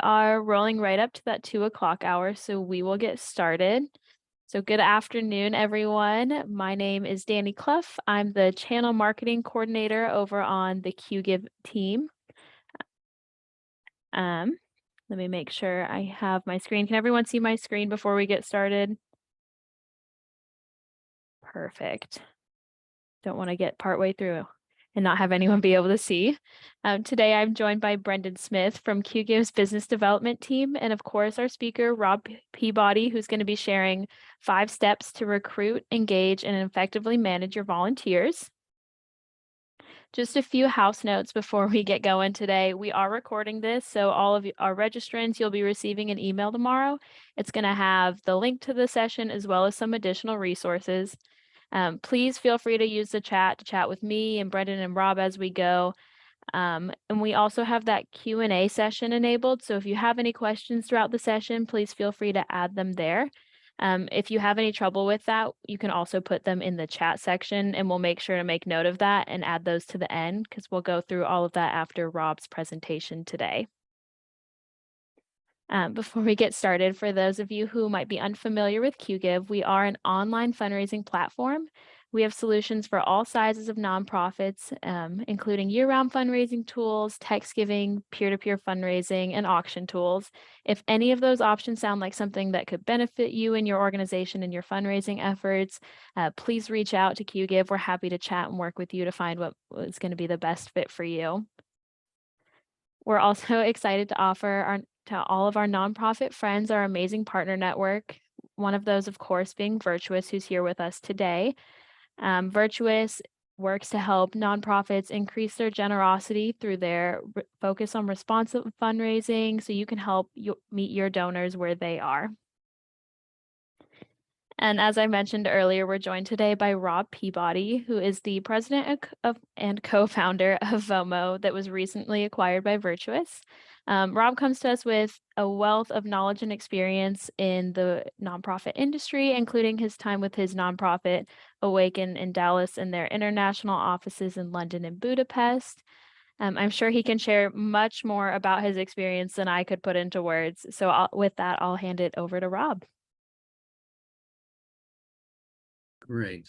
are rolling right up to that 2 o'clock hour, so we will get started. So good afternoon, everyone. My name is Danny Clough. I'm the channel marketing coordinator over on the QGIve team. Let me make sure I have my screen. Can everyone see my screen before we get started? Perfect. Don't want to get partway through and not have anyone be able to see. Today, I'm joined by Brendan Smith from QGIV's business development team, and of course, our speaker, Rob Peabody, who's going to be sharing 5 steps to recruit, engage, and effectively manage your volunteers. Just a few house notes before we get going today. We are recording this, so all of our registrants, you'll be receiving an email tomorrow. It's going to have the link to the session as well as some additional resources. Please feel free to use the chat to chat with me and Brendan and Rob as we go. And we also have that Q&A session enabled. So if you have any questions throughout the session, please feel free to add them there. If you have any trouble with that, you can also put them in the chat section, and we'll make sure to make note of that and add those to the end because we'll go through all of that after Rob's presentation today. Before we get started, for those of you who might be unfamiliar with QGIve, we are an online fundraising platform. We have solutions for all sizes of nonprofits, including year-round fundraising tools, text giving, peer-to-peer fundraising, and auction tools. If any of those options sound like something that could benefit you and your organization and your fundraising efforts, please reach out to QGIve. We're happy to chat and work with you to find what is going to be the best fit for you. We're also excited to offer to all of our nonprofit friends our amazing partner network. One of those, of course, being Virtuous, who's here with us today. Virtuous works to help nonprofits increase their generosity through their focus on responsive fundraising, so you can help meet your donors where they are. And as I mentioned earlier, we're joined today by Rob Peabody, who is the president and co-founder of VOMO that was recently acquired by Virtuous. Rob comes to us with a wealth of knowledge and experience in the nonprofit industry, including his time with his nonprofit Awaken in Dallas and their international offices in London and Budapest. I'm sure he can share much more about his experience than I could put into words. So with that, I'll hand it over to Rob. Great.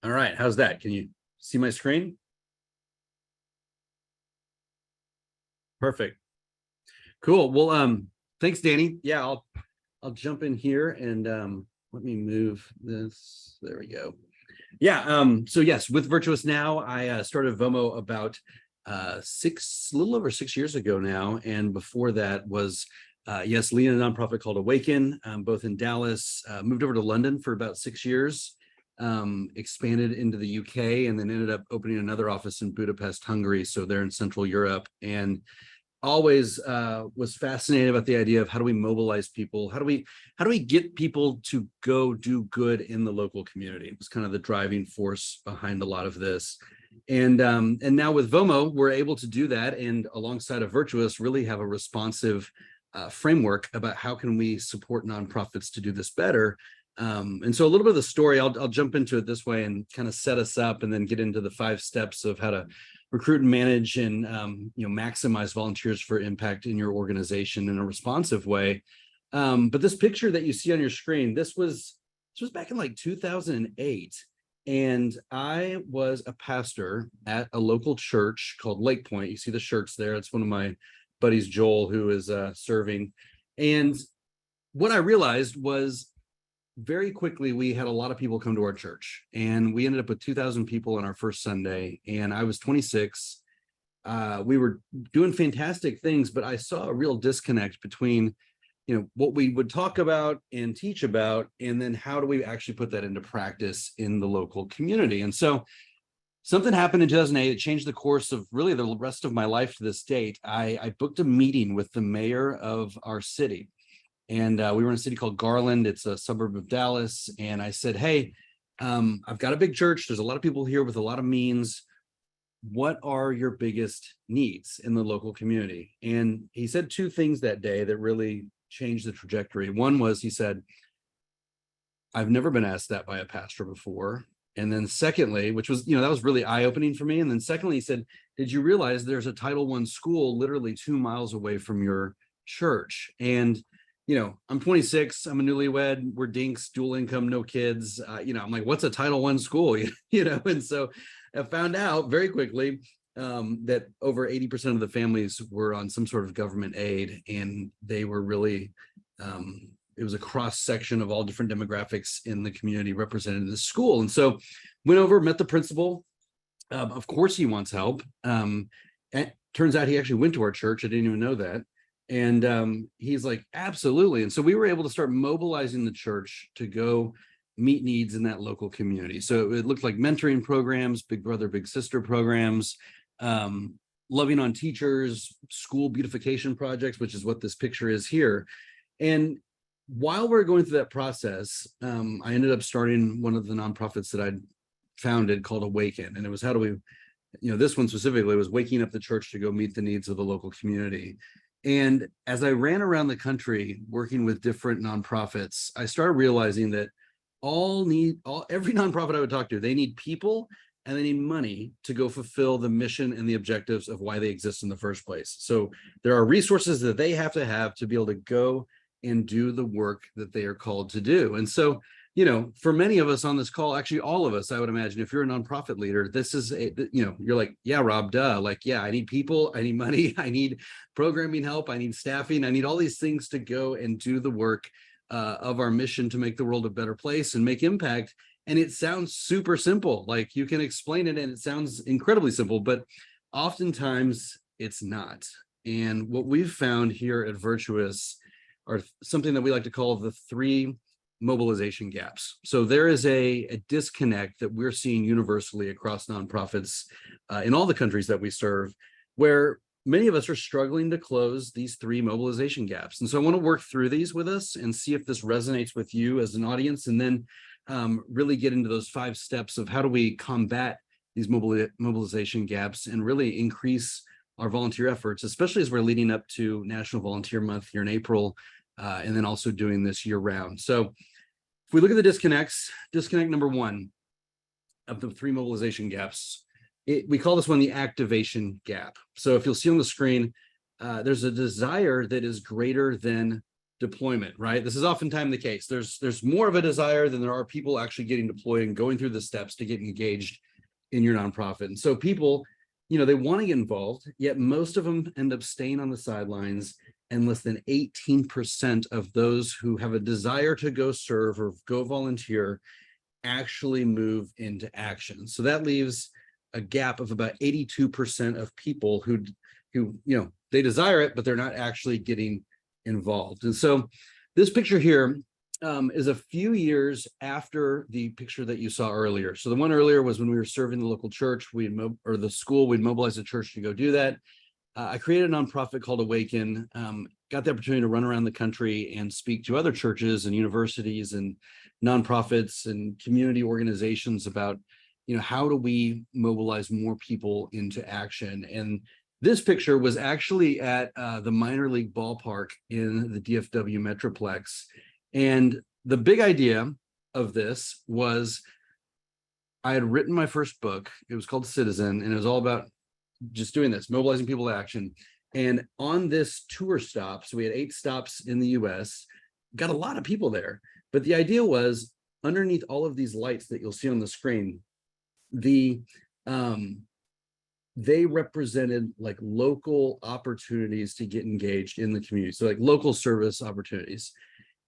All right, how's that? Can you see my screen? Perfect. Cool. Well, thanks, Danny. Yeah, I'll jump in here and let me move this. There we go. Yeah, so yes, with Virtuous now, I started VOMO about a little over 6 years ago now, and before that was leading a nonprofit called Awaken, both in Dallas, moved over to London for about 6 years, expanded into the UK, and then ended up opening another office in Budapest, Hungary. So they're in Central Europe, and always was fascinated about the idea of how do we mobilize people? How do we get people to go do good in the local community? It was kind of the driving force behind a lot of this. And now with VOMO, we're able to do that, and alongside of Virtuous, really have a responsive framework about how can we support nonprofits to do this better. And so a little bit of the story, I'll jump into it this way and kind of set us up, and then get into the 5 steps of how to recruit and manage and maximize volunteers for impact in your organization in a responsive way. But this picture that you see on your screen, this was back in like 2008. And I was a pastor at a local church called Lake Point. You see the shirts there. It's one of my buddies, Joel, who is serving. And what I realized was very quickly, we had a lot of people come to our church, and we ended up with 2,000 people on our first Sunday. And I was 26. We were doing fantastic things, but I saw a real disconnect between what we would talk about and teach about, and then how do we actually put that into practice in the local community. And so something happened in 2008. It changed the course of really the rest of my life to this date. I booked a meeting with the mayor of our city, and we were in a city called Garland. It's a suburb of Dallas. And I said, hey, I've got a big church. There's a lot of people here with a lot of means. What are your biggest needs in the local community? And he said 2 things that day that really changed the trajectory. One was, he said, I've never been asked that by a pastor before. And then secondly, which was, that was really eye-opening for me. And then secondly, he said, did you realize there's a Title I school literally 2 miles away from your church? And, I'm 26, I'm a newlywed, we're dinks, dual income, no kids. I'm like, what's a Title I school? And so I found out very quickly that over 80% of the families were on some sort of government aid, and they were really, it was a cross section of all different demographics in the community represented in the school. And so went over, met the principal. Of course he wants help. And turns out he actually went to our church. I didn't even know that. And he's like, absolutely. And so we were able to start mobilizing the church to go meet needs in that local community. So it looked like mentoring programs, big brother, big sister programs, loving on teachers, school beautification projects, which is what this picture is here. And while we're going through that process, I ended up starting one of the nonprofits that I'd founded called Awaken. And it was, how do we, this one specifically was waking up the church to go meet the needs of the local community. And as I ran around the country working with different nonprofits, I started realizing that every nonprofit I would talk to, they need people and they need money to go fulfill the mission and the objectives of why they exist in the first place. So there are resources that they have to be able to go and do the work that they are called to do. And so, for many of us on this call, actually all of us, I would imagine, if you're a nonprofit leader, this is you're like, yeah, Rob, duh. Like, yeah, I need people, I need money, I need programming help, I need staffing, I need all these things to go and do the work of our mission to make the world a better place and make impact. And it sounds super simple. Like, you can explain it and it sounds incredibly simple, but oftentimes it's not. And what we've found here at Virtuous are something that we like to call the 3 mobilization gaps. So there is a disconnect that we're seeing universally across nonprofits in all the countries that we serve, where many of us are struggling to close these 3 mobilization gaps. And so I want to work through these with us and see if this resonates with you as an audience, and then really get into those 5 steps of how do we combat these mobilization gaps and really increase our volunteer efforts, especially as we're leading up to National Volunteer Month here in April, and then also doing this year round. So if we look at the disconnects, disconnect number 1 of the 3 mobilization gaps, we call this one the activation gap. So if you'll see on the screen, there's a desire that is greater than deployment, right? This is oftentimes the case. There's more of a desire than there are people actually getting deployed and going through the steps to get engaged in your nonprofit. And so people, they want to get involved, yet most of them end up staying on the sidelines, and less than 18% of those who have a desire to go serve or go volunteer actually move into action. So that leaves a gap of about 82% of people who they desire it, but they're not actually getting involved. And so this picture here is a few years after the picture that you saw earlier. So the one earlier was when we were serving the local church, or the school, we'd mobilize the church to go do that. I created a nonprofit called Awaken, got the opportunity to run around the country and speak to other churches and universities and nonprofits and community organizations about, how do we mobilize more people into action? And this picture was actually at the minor league ballpark in the DFW Metroplex. And the big idea of this was, I had written my first book. It was called Citizen, and it was all about just doing this, mobilizing people to action. And on this tour stop, so we had 8 stops in the US, got a lot of people there. But the idea was, underneath all of these lights that you'll see on the screen, they represented like local opportunities to get engaged in the community. So like local service opportunities.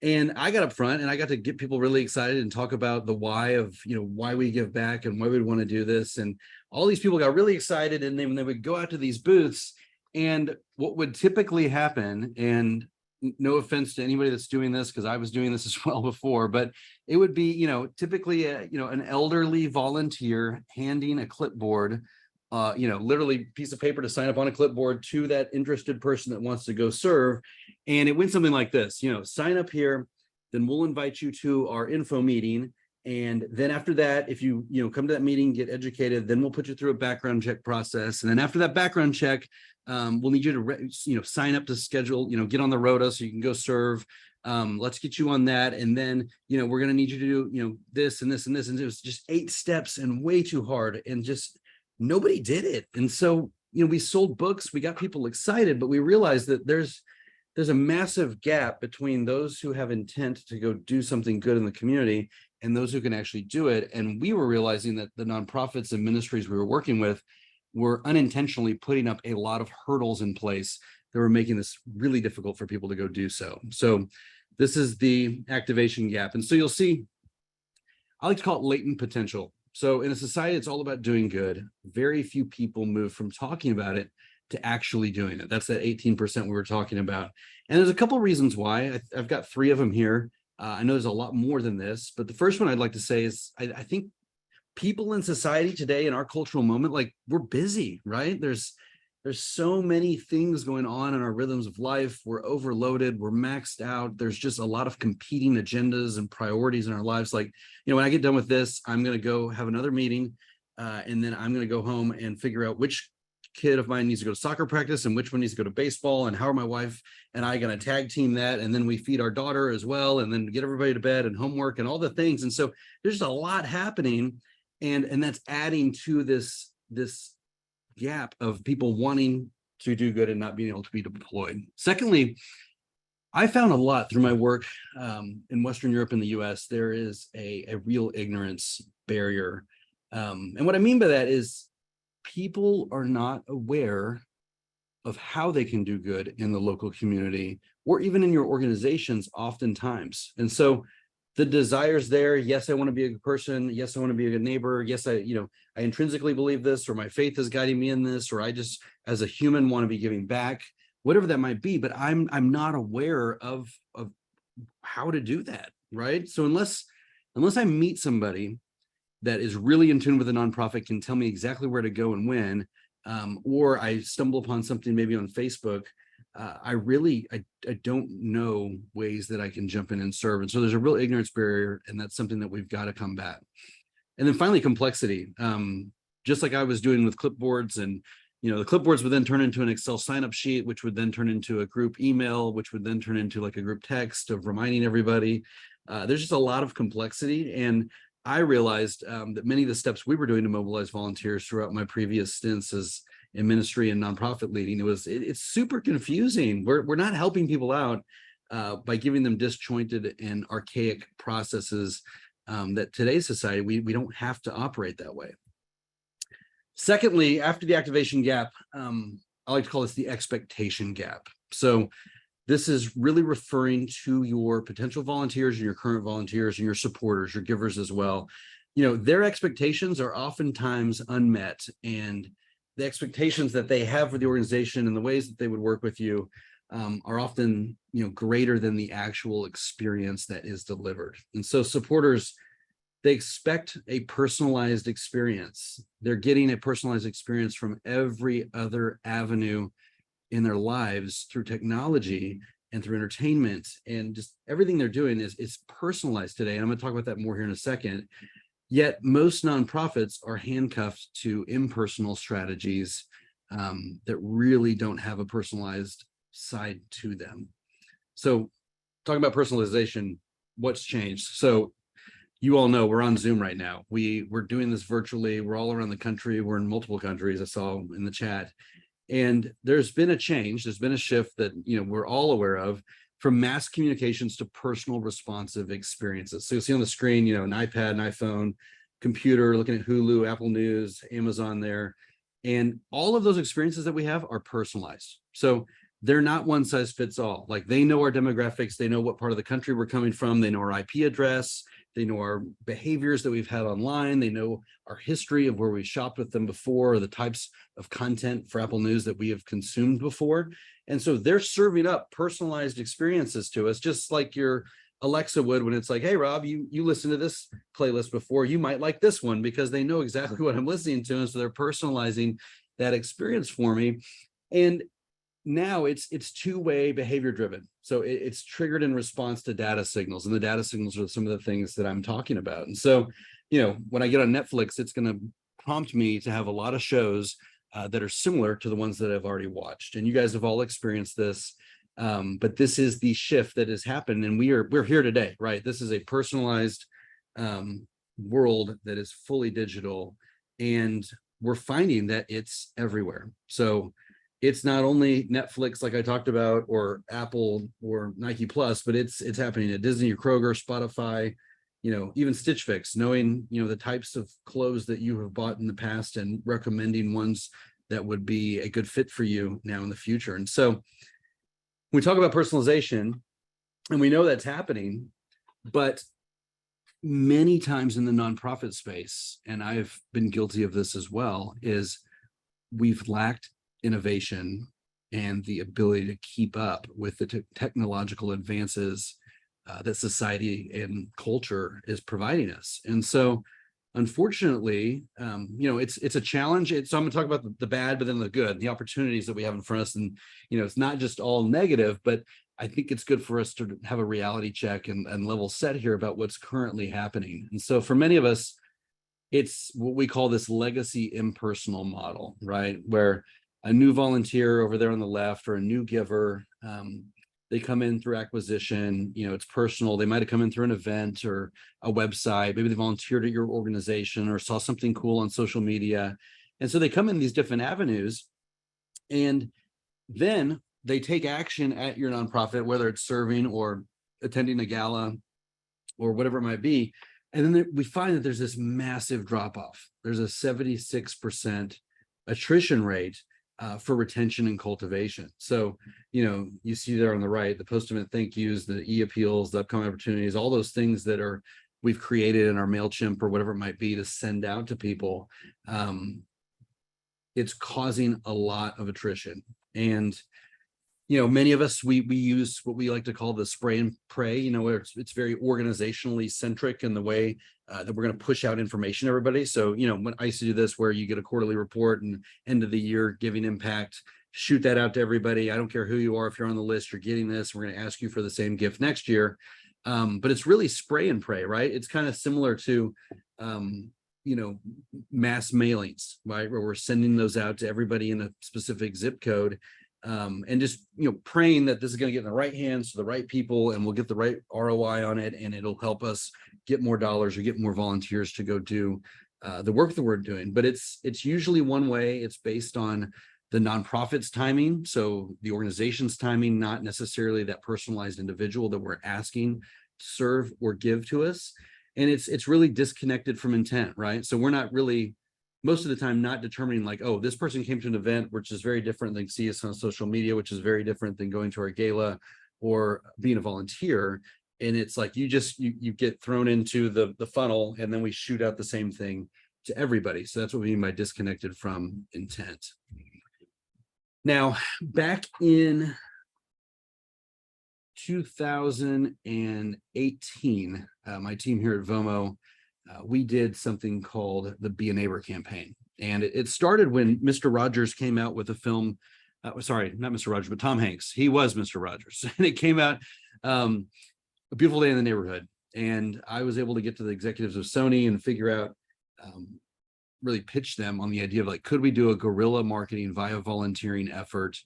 And I got up front and I got to get people really excited and talk about the why of, why we give back and why we'd want to do this. And all these people got really excited, and then when they would go out to these booths, and what would typically happen, and no offense to anybody that's doing this, because I was doing this as well before, but it would be, typically, an elderly volunteer handing a clipboard, literally piece of paper to sign up on a clipboard to that interested person that wants to go serve. And it went something like this, sign up here, then we'll invite you to our info meeting. And then after that, if you come to that meeting, get educated, then we'll put you through a background check process. And then after that background check, we'll need you to sign up to schedule, get on the rota so you can go serve. Let's get you on that. And then, we're going to need you to do, this and this and this. And it was just 8 steps and way too hard. And just nobody did it. And so, we sold books, we got people excited, but we realized that there's a massive gap between those who have intent to go do something good in the community and those who can actually do it. And we were realizing that the nonprofits and ministries we were working with were unintentionally putting up a lot of hurdles in place that were making this really difficult for people to go do so. So this is the activation gap. And so you'll see, I like to call it latent potential. So in a society, it's all about doing good. Very few people move from talking about it to actually doing it. That's that 18% we were talking about. And there's a couple of reasons why. I've got 3 of them here. I know there's a lot more than this, but the first one I'd like to say is I think people in society today, in our cultural moment, like, we're busy, right? There's so many things going on in our rhythms of life. We're overloaded, we're maxed out. There's just a lot of competing agendas and priorities in our lives. Like, when I get done with this, I'm going to go have another meeting, and then I'm going to go home and figure out which kid of mine needs to go to soccer practice and which one needs to go to baseball, and how are my wife and I going to tag team that, and then we feed our daughter as well, and then get everybody to bed and homework and all the things. And so there's just a lot happening, and that's adding to this gap of people wanting to do good and not being able to be deployed. Secondly, I found a lot through my work in Western Europe and the US, there is a real ignorance barrier. And what I mean by that is people are not aware of how they can do good in the local community or even in your organizations oftentimes. And so the desire's there. Yes, I want to be a good person. Yes, I want to be a good neighbor. Yes, I intrinsically believe this, or my faith is guiding me in this, or I just, as a human, want to be giving back, whatever that might be. But I'm not aware of how to do that, right? So unless I meet somebody that is really in tune with a nonprofit, can tell me exactly where to go and when, or I stumble upon something maybe on Facebook, I don't know ways that I can jump in and serve. And so there's a real ignorance barrier, and that's something that we've got to combat. And then finally, complexity. Just like I was doing with clipboards, and the clipboards would then turn into an Excel sign-up sheet, which would then turn into a group email, which would then turn into like a group text of reminding everybody. There's just a lot of complexity. And I realized that many of the steps we were doing to mobilize volunteers throughout my previous stints as in ministry and nonprofit leading, it's super confusing. We're not helping people out by giving them disjointed and archaic processes that today's society, we don't have to operate that way. Secondly, after the activation gap, I like to call this the expectation gap. So this is really referring to your potential volunteers and your current volunteers and your supporters, your givers as well. Their expectations are oftentimes unmet, and the expectations that they have for the organization and the ways that they would work with you are often, greater than the actual experience that is delivered. And so supporters, they expect a personalized experience. They're getting a personalized experience from every other avenue in their lives through technology and through entertainment, and just everything they're doing is personalized today. And I'm going to talk about that more here in a second. Yet most nonprofits are handcuffed to impersonal strategies that really don't have a personalized side to them. So talking about personalization, what's changed? So you all know we're on Zoom right now. We're doing this virtually. We're all around the country. We're in multiple countries, I saw in the chat. And there's been a change. There's been a shift that we're all aware of, from mass communications to personal responsive experiences. So you'll see on the screen, an iPad, an iPhone, computer, looking at Hulu, Apple News, Amazon there. And all of those experiences that we have are personalized. So they're not one size fits all. Like, they know our demographics, they know what part of the country we're coming from, they know our IP address, they know our behaviors that we've had online, they know our history of where we shopped with them before, or the types of content for Apple News that we have consumed before. And so they're serving up personalized experiences to us, just like your Alexa would when it's like, hey, Rob, you listened to this playlist before, you might like this one, because they know exactly what I'm listening to. And so they're personalizing that experience for me. And now it's two-way behavior driven. So it's triggered in response to data signals, and the data signals are some of the things that I'm talking about. And so, when I get on Netflix, it's going to prompt me to have a lot of shows that are similar to the ones that I've already watched. And you guys have all experienced this. But this is the shift that has happened, and we're here today, right? This is a personalized world that is fully digital, and we're finding that it's everywhere. So it's not only Netflix, like I talked about, or Apple or Nike Plus, but it's happening at Disney, Kroger, Spotify, even Stitch Fix, knowing, the types of clothes that you have bought in the past and recommending ones that would be a good fit for you now in the future. And so we talk about personalization, and we know that's happening, but many times in the nonprofit space, and I've been guilty of this as well, is we've lacked innovation and the ability to keep up with the technological advances that society and culture is providing us. And so unfortunately, it's a challenge. So I'm going to talk about the bad, but then the good, the opportunities that we have in front of us. And, it's not just all negative, but I think it's good for us to have a reality check and level set here about what's currently happening. And so for many of us, it's what we call this legacy impersonal model, right? Where a new volunteer over there on the left, or a new giver, they come in through acquisition, it's personal. They might have come in through an event or a website. Maybe they volunteered at your organization or saw something cool on social media. And so they come in these different avenues, and then they take action at your nonprofit, whether it's serving or attending a gala or whatever it might be. And then we find that there's this massive drop off. There's a 76% attrition rate for retention and cultivation. So, you see there on the right, the post-event thank yous, the e-appeals, the upcoming opportunities, all those things that we've created in our MailChimp or whatever it might be to send out to people. It's causing a lot of attrition. And many of us, we use what we like to call the spray and pray, where it's very organizationally centric in the way that we're going to push out information to everybody. So, when I used to do this, where you get a quarterly report and end of the year giving impact, shoot that out to everybody. I don't care who you are. If you're on the list, you're getting this. We're going to ask you for the same gift next year. But it's really spray and pray, right? It's kind of similar to, mass mailings, right? Where we're sending those out to everybody in a specific zip code. And just, praying that this is going to get in the right hands to the right people, and we'll get the right ROI on it, and it'll help us get more dollars or get more volunteers to go do the work that we're doing. But it's usually one way. It's based on the nonprofit's timing, so the organization's timing, not necessarily that personalized individual that we're asking to serve or give to us. And it's really disconnected from intent, right? So we're not really, most of the time, not determining like, oh, this person came to an event, which is very different than see us on social media, which is very different than going to our gala or being a volunteer. And it's like you get thrown into the funnel, and then we shoot out the same thing to everybody. So that's what we mean by disconnected from intent. Now, back in 2018, my team here at VOMO, we did something called the Be a Neighbor campaign. And it started when Mr. Rogers came out with a film. Sorry, not Mr. Rogers, but Tom Hanks. He was Mr. Rogers. And it came out, A Beautiful Day in the Neighborhood. And I was able to get to the executives of Sony and figure out, really pitch them on the idea of like, could we do a guerrilla marketing via volunteering effort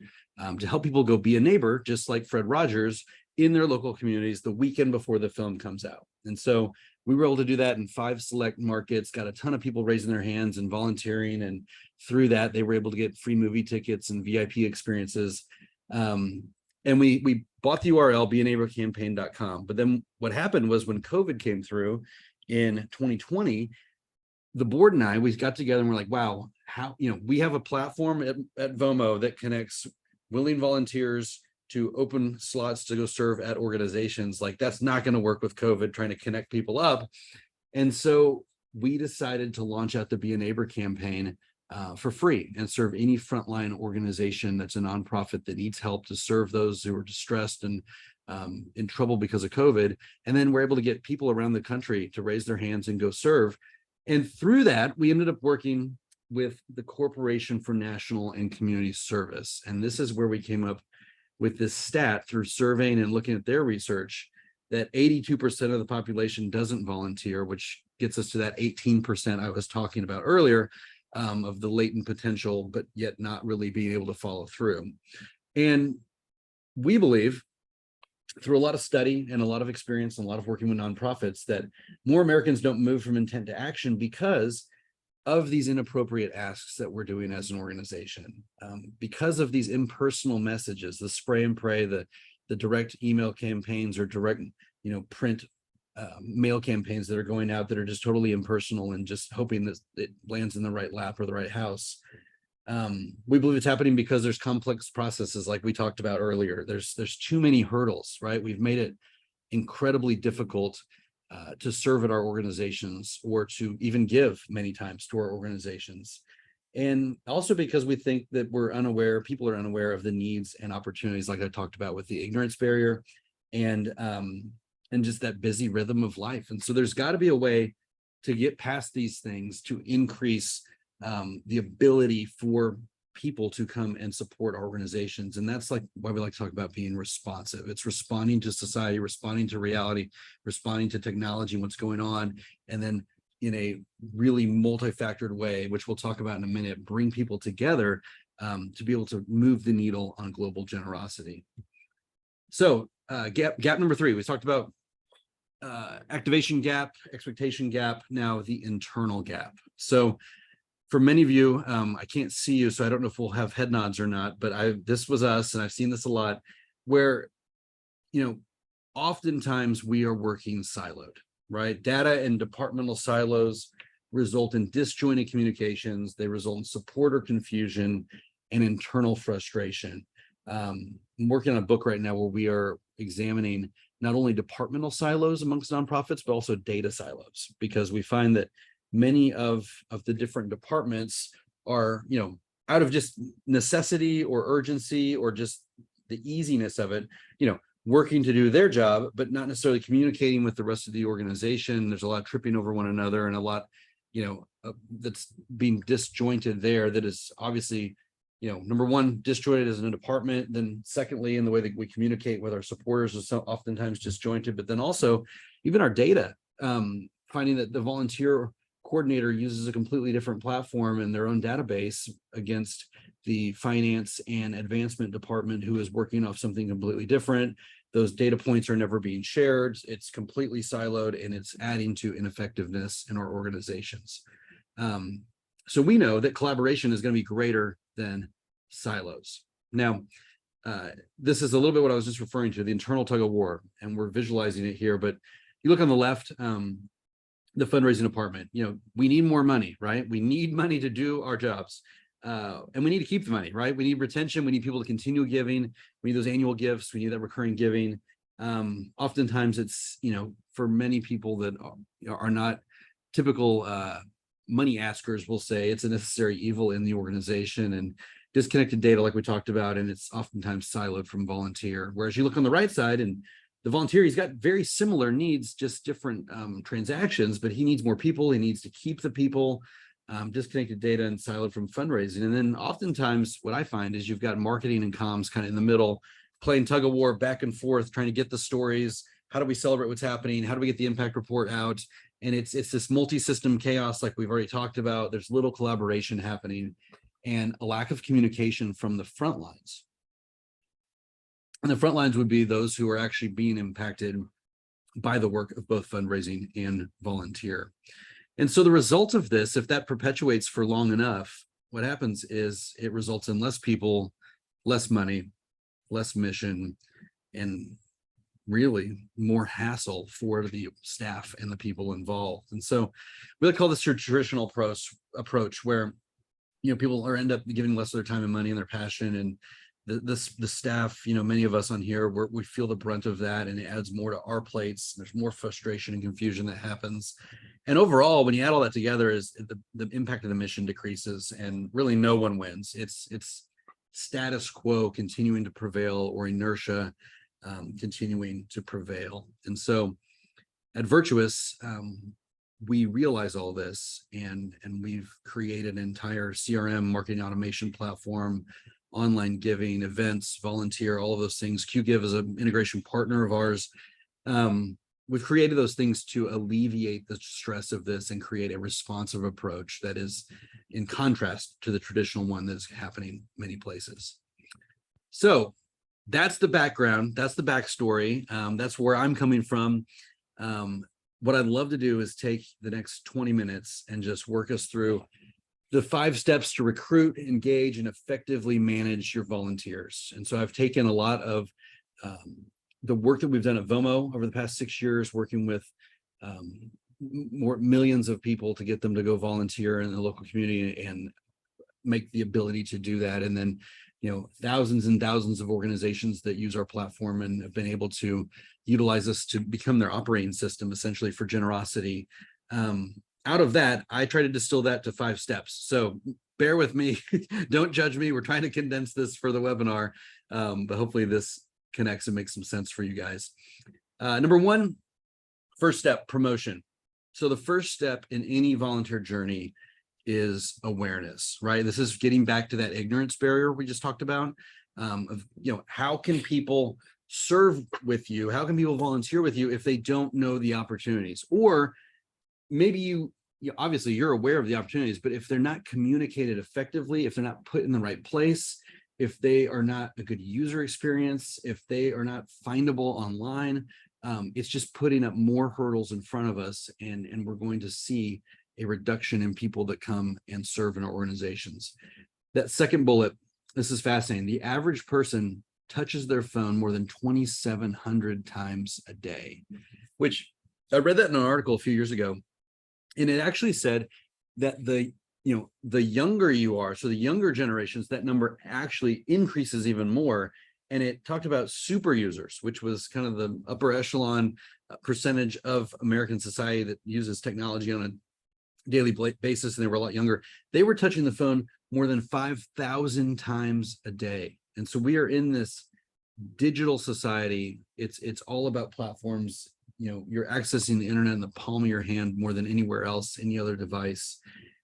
to help people go be a neighbor, just like Fred Rogers, in their local communities the weekend before the film comes out. And so we were able to do that in 5 select markets, got a ton of people raising their hands and volunteering. And through that, they were able to get free movie tickets and VIP experiences. And we bought the URL, beaneighborcampaign.com. But then what happened was when COVID came through in 2020, the board and we got together and we're like, wow, how, we have a platform at VOMO that connects willing volunteers to open slots to go serve at organizations. Like, that's not going to work with COVID, trying to connect people up. And so we decided to launch out the Be a Neighbor campaign for free and serve any frontline organization that's a nonprofit that needs help to serve those who are distressed and in trouble because of COVID. And then we're able to get people around the country to raise their hands and go serve. And through that, we ended up working with the Corporation for National and Community Service. And this is where we came up with this stat through surveying and looking at their research, that 82% of the population doesn't volunteer, which gets us to that 18% I was talking about earlier, of the latent potential, but yet not really being able to follow through. And we believe through a lot of study and a lot of experience and a lot of working with nonprofits that more Americans don't move from intent to action because of these inappropriate asks that we're doing as an organization, because of these impersonal messages, the spray and pray, the direct email campaigns or direct, print mail campaigns that are going out that are just totally impersonal and just hoping that it lands in the right lap or the right house. We believe it's happening because there's complex processes like we talked about earlier. There's too many hurdles, right? We've made it incredibly difficult to serve at our organizations or to even give many times to our organizations. And also because we think that people are unaware of the needs and opportunities like I talked about with the ignorance barrier and just that busy rhythm of life. And so there's got to be a way to get past these things to increase the ability for people to come and support our organizations. And that's like why we like to talk about being responsive. It's responding to society, responding to reality, responding to technology, what's going on, and then in a really multifactored way, which we'll talk about in a minute, bring people together to be able to move the needle on global generosity. So gap number 3, we talked about activation gap, expectation gap, now the internal gap. So for many of you, I can't see you, so I don't know if we'll have head nods or not, but this was us, and I've seen this a lot, where, oftentimes we are working siloed, right? Data and departmental silos result in disjointed communications. They result in supporter confusion and internal frustration. I'm working on a book right now where we are examining not only departmental silos amongst nonprofits, but also data silos, because we find that many of the different departments are, out of just necessity or urgency or just the easiness of it, working to do their job, but not necessarily communicating with the rest of the organization. There's a lot of tripping over one another and a lot, that's being disjointed there. That is obviously, number one, disjointed as a department. Then secondly, in the way that we communicate with our supporters is so oftentimes disjointed, but then also even our data, finding that the volunteer coordinator uses a completely different platform and their own database against the finance and advancement department who is working off something completely different. Those data points are never being shared. It's completely siloed and it's adding to ineffectiveness in our organizations. So we know that collaboration is going to be greater than silos. Now, this is a little bit what I was just referring to, the internal tug of war, and we're visualizing it here, but you look on the left, the fundraising department, we need more money, right? We need money to do our jobs. And we need to keep the money, right? We need retention. We need people to continue giving. We need those annual gifts. We need that recurring giving. Oftentimes it's, for many people that are not typical money askers, we'll say it's a necessary evil in the organization, and disconnected data like we talked about, and it's oftentimes siloed from volunteer. Whereas you look on the right side and the volunteer, he's got very similar needs, just different transactions, but he needs more people. He needs to keep the people, disconnected data and siloed from fundraising. And then oftentimes what I find is you've got marketing and comms kind of in the middle, playing tug of war back and forth, trying to get the stories. How do we celebrate what's happening? How do we get the impact report out? And it's this multi-system chaos like we've already talked about. There's little collaboration happening and a lack of communication from the front lines. And the front lines would be those who are actually being impacted by the work of both fundraising and volunteer. And so the result of this, if that perpetuates for long enough, what happens is it results in less people, less money, less mission, and really more hassle for the staff and the people involved. And so we call this your traditional approach where, people end up giving less of their time and money and their passion, and the staff, many of us on here, we feel the brunt of that, and it adds more to our plates. There's more frustration and confusion that happens. And overall, when you add all that together, is the impact of the mission decreases, and really no one wins. It's status quo continuing to prevail, or inertia continuing to prevail. And so at Virtuous, we realize all this, and we've created an entire CRM, marketing automation platform, online giving, events, volunteer, all of those things. QGive is an integration partner of ours. We've created those things to alleviate the stress of this and create a responsive approach that is in contrast to the traditional one that's happening many places. So that's the background. That's the backstory. That's where I'm coming from. What I'd love to do is take the next 20 minutes and just work us through the 5 steps to recruit, engage, and effectively manage your volunteers. And so I've taken a lot of the work that we've done at VOMO over the past 6 years, working with more millions of people to get them to go volunteer in the local community and make the ability to do that. And then, thousands and thousands of organizations that use our platform and have been able to utilize us to become their operating system, essentially, for generosity. Out of that, I try to distill that to 5 steps. So bear with me. Don't judge me. We're trying to condense this for the webinar, but hopefully this connects and makes some sense for you guys. Number 1, first step, promotion. So the first step in any volunteer journey is awareness, right? This is getting back to that ignorance barrier we just talked about, of, how can people serve with you? How can people volunteer with you if they don't know the opportunities? Or maybe obviously you're aware of the opportunities, but if they're not communicated effectively, if they're not put in the right place, if they are not a good user experience, if they are not findable online, it's just putting up more hurdles in front of us, and we're going to see a reduction in people that come and serve in our organizations. That second bullet, this is fascinating. The average person touches their phone more than 2,700 times a day, which I read that in an article a few years ago. And it actually said that the younger you are, so the younger generations, that number actually increases even more. And it talked about super users, which was kind of the upper echelon percentage of American society that uses technology on a daily basis, and they were a lot younger. They were touching the phone more than 5,000 times a day. And so we are in this digital society. It's all about platforms. You're accessing the internet in the palm of your hand more than anywhere else, any other device.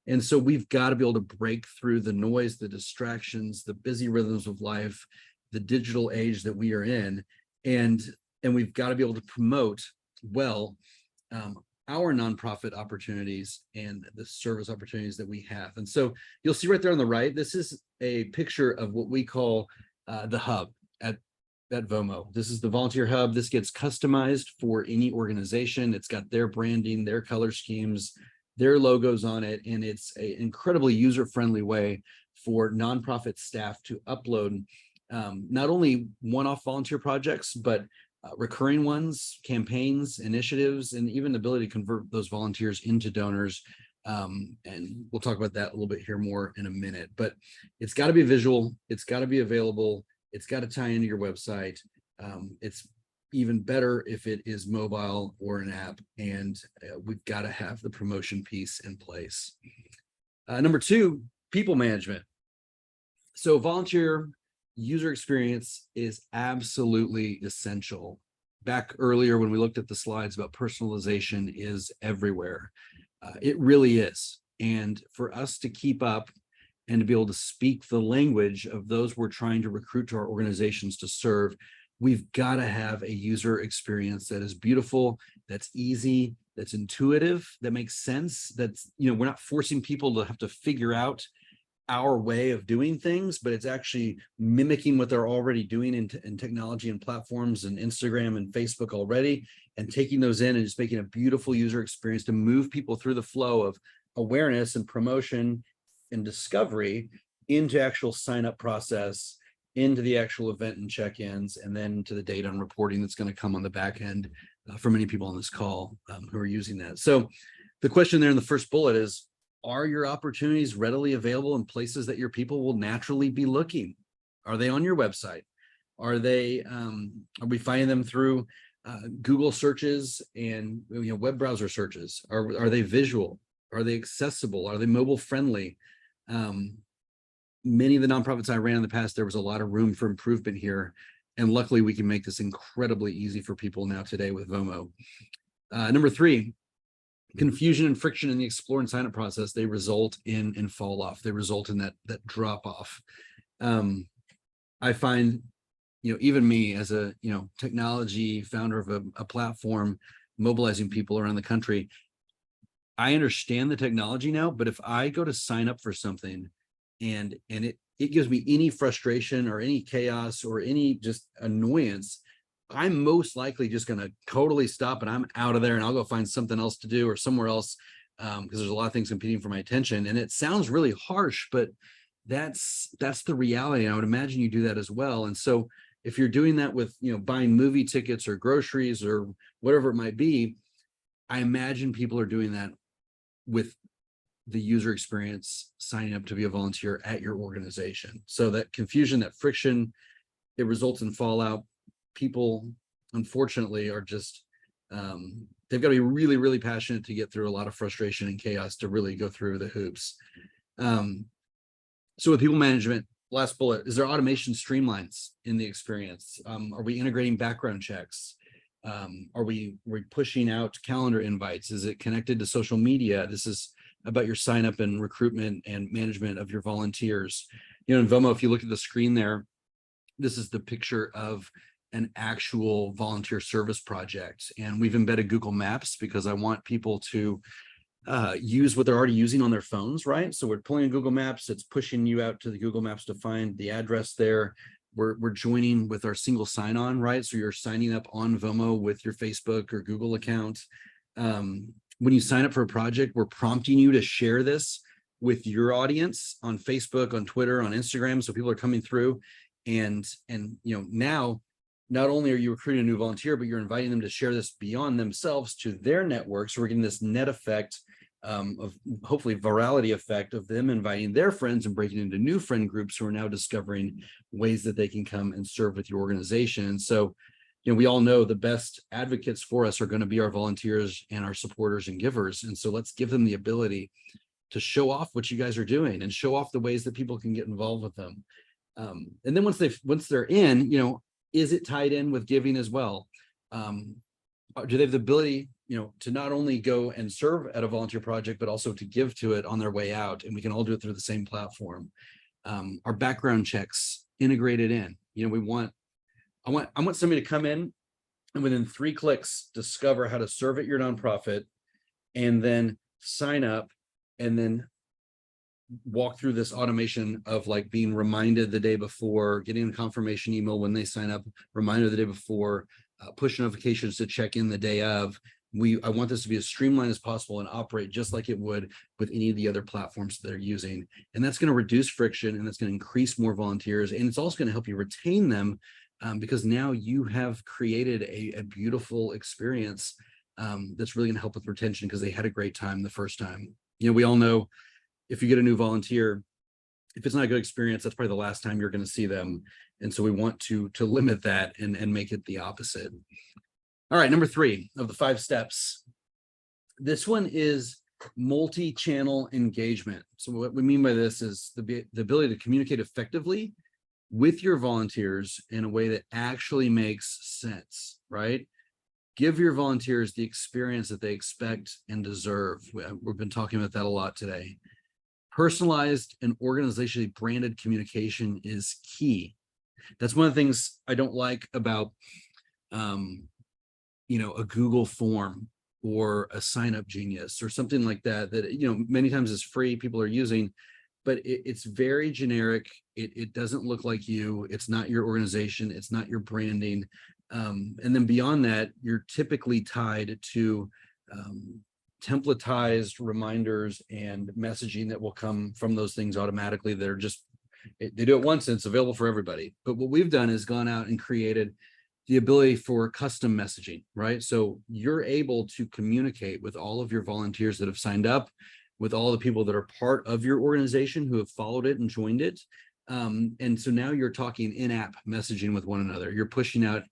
And so we've got to be able to break through the noise, the distractions, the busy rhythms of life, the digital age that we are in. And we've got to be able to promote well our nonprofit opportunities and the service opportunities that we have. And so you'll see right there on the right, this is a picture of what we call the hub at VOMO. This is the volunteer hub. This gets customized for any organization. It's got their branding, their color schemes, their logos on it, and it's an incredibly user-friendly way for nonprofit staff to upload not only one-off volunteer projects, but recurring ones, campaigns, initiatives, and even the ability to convert those volunteers into donors. And we'll talk about that a little bit here more in a minute, but it's got to be visual. It's got to be available. It's got to tie into your website. It's even better if it is mobile or an app, and we've got to have the promotion piece in place. Number 2, people management. So volunteer user experience is absolutely essential. Back earlier when we looked at the slides about personalization is everywhere. It really is. And for us to keep up and to be able to speak the language of those we're trying to recruit to our organizations to serve, we've got to have a user experience that is beautiful, that's easy, that's intuitive, that makes sense, that's, we're not forcing people to have to figure out our way of doing things, but it's actually mimicking what they're already doing in technology and platforms and Instagram and Facebook already, and taking those in and just making a beautiful user experience to move people through the flow of awareness and promotion and discovery into actual sign up process, into the actual event and check-ins, and then to the data and reporting that's going to come on the back end for many people on this call who are using that. So the question there in the first bullet is, are your opportunities readily available in places that your people will naturally be looking? Are they on your website? Are they, are we finding them through Google searches and web browser searches? Are they visual? Are they accessible? Are they mobile friendly? Many of the nonprofits I ran in the past, there was a lot of room for improvement here. And luckily we can make this incredibly easy for people now today with VOMO. Number 3, confusion and friction in the explore and sign up process, they result in fall off. They result in that drop off. I find, even me as a, technology founder of a platform, mobilizing people around the country, I understand the technology now, but if I go to sign up for something and it it gives me any frustration or any chaos or any just annoyance, I'm most likely just going to totally stop and I'm out of there and I'll go find something else to do or somewhere else, because there's a lot of things competing for my attention. And it sounds really harsh, but that's the reality. And I would imagine you do that as well. And so if you're doing that with, buying movie tickets or groceries or whatever it might be, I imagine people are doing that with the user experience, signing up to be a volunteer at your organization. So that confusion, that friction, it results in fallout. People, unfortunately, are just, they've got to be really, really passionate to get through a lot of frustration and chaos to really go through the hoops. So with people management, last bullet, is there automation streamlines in the experience? Are we integrating background checks? Are we pushing out calendar invites? Is it connected to social media? This is about your sign up and recruitment and management of your volunteers. In Vomo, if you look at the screen there, this is the picture of an actual volunteer service project. And we've embedded Google Maps because I want people to use what they're already using on their phones, right? So we're pulling in Google Maps, it's pushing you out to the Google Maps to find the address there. We're joining with our single sign-on, right? So you're signing up on Vomo with your Facebook or Google account. When you sign up for a project, we're prompting you to share this with your audience on Facebook, on Twitter, on Instagram. So people are coming through and now not only are you recruiting a new volunteer, but you're inviting them to share this beyond themselves to their network. So we're getting this net effect of hopefully virality effect of them inviting their friends and breaking into new friend groups who are now discovering ways that they can come and serve with your organization. And so, we all know the best advocates for us are going to be our volunteers and our supporters and givers. And so let's give them the ability to show off what you guys are doing and show off the ways that people can get involved with them. And then once they're in, is it tied in with giving as well? Do they have the ability, to not only go and serve at a volunteer project, but also to give to it on their way out? And we can all do it through the same platform. Our background checks integrated in. I want somebody to come in and within 3 clicks discover how to serve at your nonprofit, and then sign up, and then walk through this automation of like being reminded the day before, getting a confirmation email when they sign up, reminder the day before, push notifications to check in the day of. I want this to be as streamlined as possible and operate just like it would with any of the other platforms that they're using. And that's going to reduce friction, and that's going to increase more volunteers. And it's also going to help you retain them, because now you have created a beautiful experience that's really going to help with retention because they had a great time the first time. We all know if you get a new volunteer, if it's not a good experience, that's probably the last time you're going to see them. And so we want to limit that and make it the opposite. All right, number 3 of the 5 steps. This one is multi-channel engagement. So what we mean by this is the ability to communicate effectively with your volunteers in a way that actually makes sense, right? Give your volunteers the experience that they expect and deserve. We've been talking about that a lot today. Personalized and organizationally branded communication is key. That's one of the things I don't like about, a Google form or a Sign Up Genius or something like that, many times is free, people are using, but it's very generic. It doesn't look like you. It's not your organization. It's not your branding. And then beyond that, you're typically tied to templatized reminders and messaging that will come from those things automatically. They're just, they do it once and it's available for everybody. But what we've done is gone out and created the ability for custom messaging, right? So you're able to communicate with all of your volunteers that have signed up, with all the people that are part of your organization who have followed it and joined it. And so now you're talking in-app messaging with one another. You're pushing out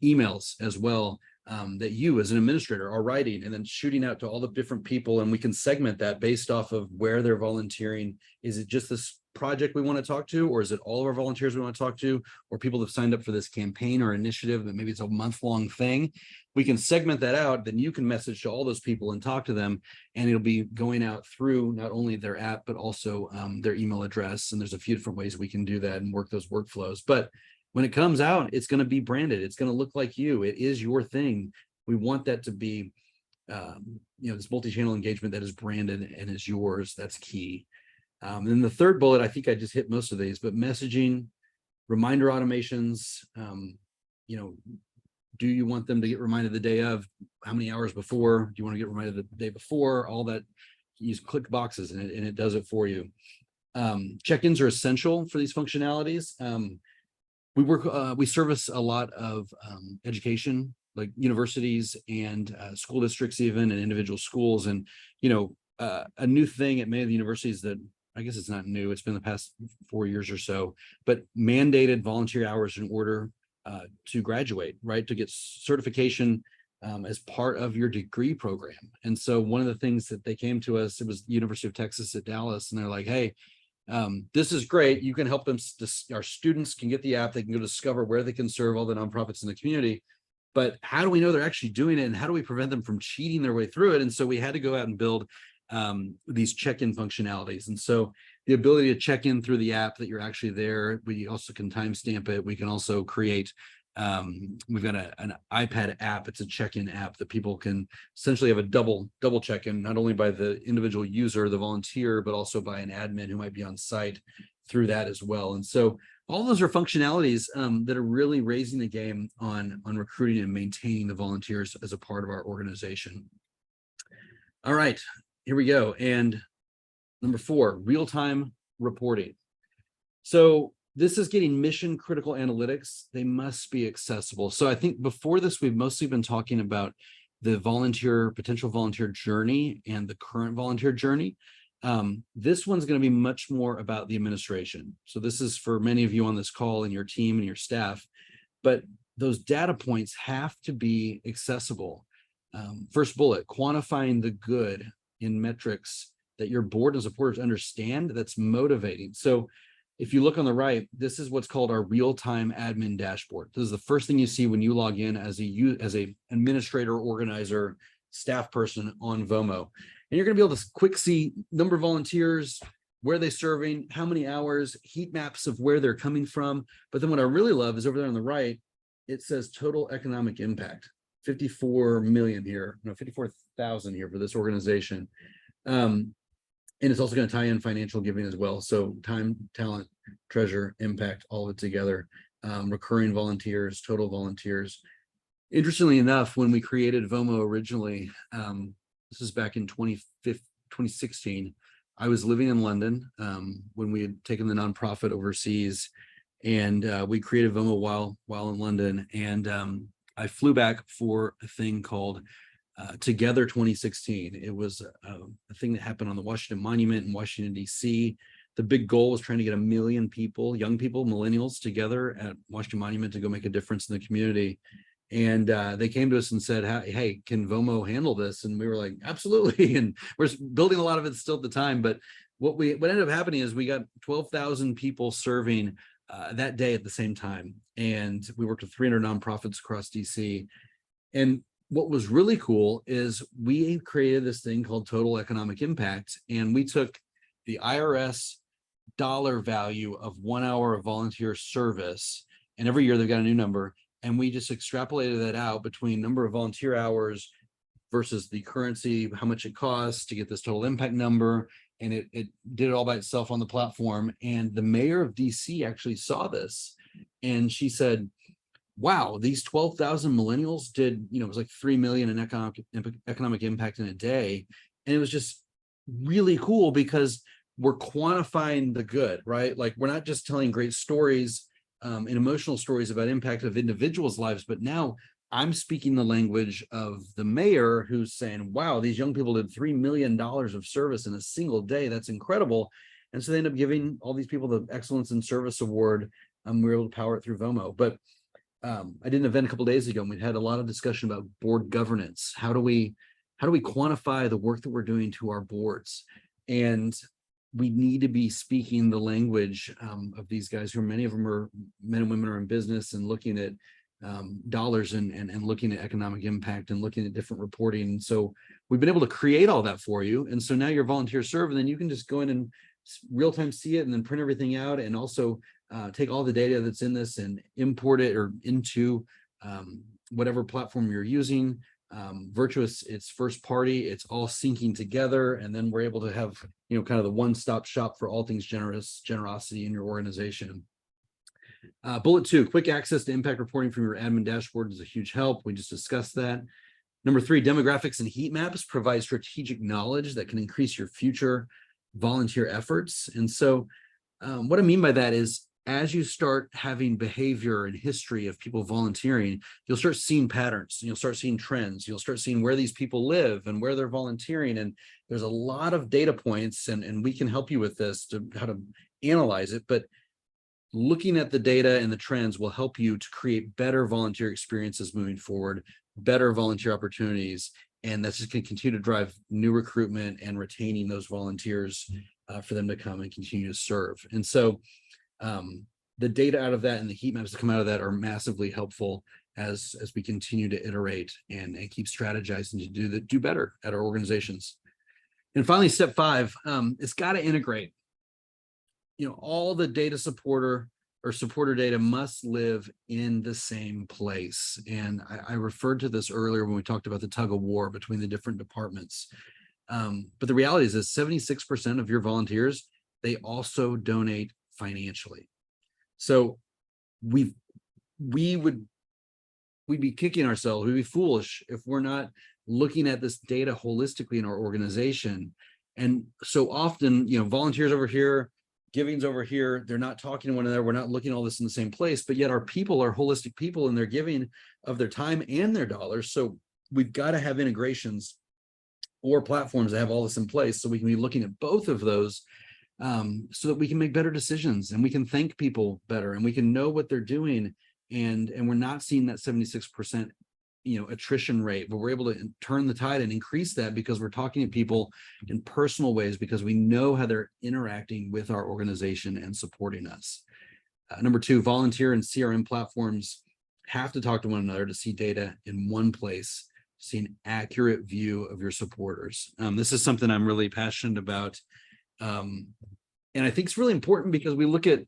emails as well, that you as an administrator are writing and then shooting out to all the different people. And we can segment that based off of where they're volunteering. Is it just this project we want to talk to, or is it all of our volunteers we want to talk to, or people that have signed up for this campaign or initiative that maybe it's a month-long thing? We can segment that out. Then you can message to all those people and talk to them, and it'll be going out through not only their app, but also their email address. And there's a few different ways we can do that and work those workflows. But when it comes out, it's going to be branded. It's going to look like you. It is your thing. We want that to be, this multi-channel engagement that is branded and is yours. That's key. Then the third bullet, I think I just hit most of these, but messaging, reminder automations, do you want them to get reminded the day of? How many hours before? Do you want to get reminded the day before? All that, you just click boxes and it does it for you. Check-ins are essential for these functionalities. We service a lot of education, like universities and school districts, even, and individual schools. And a new thing at many of the universities that, I guess it's not new, it's been the past 4 years or so, but mandated volunteer hours in order to graduate, right? To get certification as part of your degree program. And so one of the things that they came to us, it was the University of Texas at Dallas, and they're like, hey, this is great. You can help them, our students can get the app, they can go discover where they can serve all the nonprofits in the community. But how do we know they're actually doing it, and how do we prevent them from cheating their way through it? And so we had to go out and build these check-in functionalities. And so the ability to check in through the app that you're actually there, we also can timestamp it. We can also create, we've got an iPad app. It's a check-in app that people can essentially have a double check-in, not only by the individual user, the volunteer, but also by an admin who might be on site through that as well. And so all those are functionalities that are really raising the game on recruiting and maintaining the volunteers as a part of our organization. All right, here we go. And number 4, real-time reporting. So this is getting mission critical analytics. They must be accessible. So I think before this, we've mostly been talking about the potential volunteer journey and the current volunteer journey. This one's going to be much more about the administration. So this is for many of you on this call and your team and your staff, but those data points have to be accessible. First bullet, quantifying the good in metrics that your board and supporters understand, that's motivating. So if you look on the right, this is what's called our real-time admin dashboard. This is the first thing you see when you log in as a administrator, organizer, staff person on Vomo. And you're going to be able to quick see number of volunteers, where they're serving, how many hours, heat maps of where they're coming from. But then what I really love is over there on the right, it says total economic impact, 54 million here, no, 54,000 here for this organization. And it's also going to tie in financial giving as well. So time, talent, treasure, impact, all of it together. Recurring volunteers, total volunteers. Interestingly enough, when we created Vomo originally, this is back in 2016, I was living in London when we had taken the nonprofit overseas, and we created Vomo while in London. And I flew back for a thing called Together 2016. It was a thing that happened on the Washington Monument in Washington, D.C. The big goal was trying to get 1 million people, young people, millennials, together at Washington Monument to go make a difference in the community. And they came to us and said, hey, can Vomo handle this? And we were like, absolutely. And we're building a lot of it still at the time. But what ended up happening is we got 12,000 people serving that day at the same time. And we worked with 300 nonprofits across DC. And what was really cool is we created this thing called total economic impact. And we took the IRS dollar value of 1 hour of volunteer service. And every year they've got a new number. And we just extrapolated that out between number of volunteer hours versus the currency, how much it costs to get this total impact number. And it did it all by itself on the platform. And the mayor of DC actually saw this. And she said, wow, these 12,000 millennials did, it was like 3 million in economic impact in a day. And it was just really cool because we're quantifying the good, right? Like we're not just telling great stories and emotional stories about impact of individuals' lives, but now I'm speaking the language of the mayor who's saying, wow, these young people did $3 million of service in a single day. That's incredible. And so they end up giving all these people the Excellence in Service Award. We were able to power it through Vomo. But I did an event a couple of days ago, and we had a lot of discussion about board governance. How do we quantify the work that we're doing to our boards? And we need to be speaking the language of these guys, who many of them are men and women are in business and looking at dollars and looking at economic impact and looking at different reporting. And so we've been able to create all that for you. And so now your volunteers serve, and then you can just go in and real time see it and then print everything out, and also take all the data that's in this and import it or into whatever platform you're using. Virtuous, it's first party, it's all syncing together, and then we're able to have, kind of the one-stop shop for all things generosity in your organization. Bullet 2, quick access to impact reporting from your admin dashboard is a huge help. We just discussed that. Number 3, demographics and heat maps provide strategic knowledge that can increase your future volunteer efforts. And so what I mean by that is, as you start having behavior and history of people volunteering, you'll start seeing patterns, you'll start seeing trends, you'll start seeing where these people live and where they're volunteering. And there's a lot of data points, and we can help you with this to how to analyze it. But looking at the data and the trends will help you to create better volunteer experiences moving forward, better volunteer opportunities, and that's just going to continue to drive new recruitment and retaining those volunteers for them to come and continue to serve. And so the data out of that and the heat maps that come out of that are massively helpful as we continue to iterate and keep strategizing to do better at our organizations. And finally, step 5, it's got to integrate. All the data supporter data must live in the same place. And I referred to this earlier when we talked about the tug of war between the different departments. But the reality is that 76% of your volunteers, they also donate financially. So we'd be kicking ourselves, we'd be foolish if we're not looking at this data holistically in our organization. And so often, volunteers over here, giving's over here, they're not talking to one another, we're not looking at all this in the same place, but yet our people are holistic people and they're giving of their time and their dollars. So we've got to have integrations or platforms that have all this in place so we can be looking at both of those, so that we can make better decisions and we can thank people better and we can know what they're doing, and we're not seeing that 76% attrition rate, but we're able to turn the tide and increase that because we're talking to people in personal ways, because we know how they're interacting with our organization and supporting us. Number 2, volunteer and CRM platforms have to talk to one another to see data in one place, see an accurate view of your supporters. This is something I'm really passionate about. And I think it's really important because we look at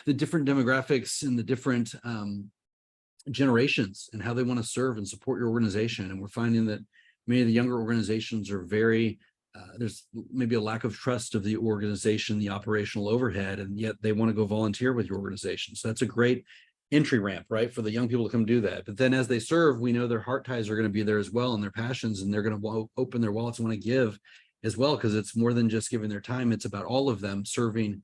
the different demographics and the different generations and how they want to serve and support your organization. And we're finding that many of the younger organizations are very, there's maybe a lack of trust of the organization, the operational overhead, and yet they want to go volunteer with your organization. So that's a great entry ramp, right, for the young people to come do that. But then as they serve, we know their heart ties are going to be there as well, and their passions, and they're going to open their wallets and want to give as well, because it's more than just giving their time. It's about all of them serving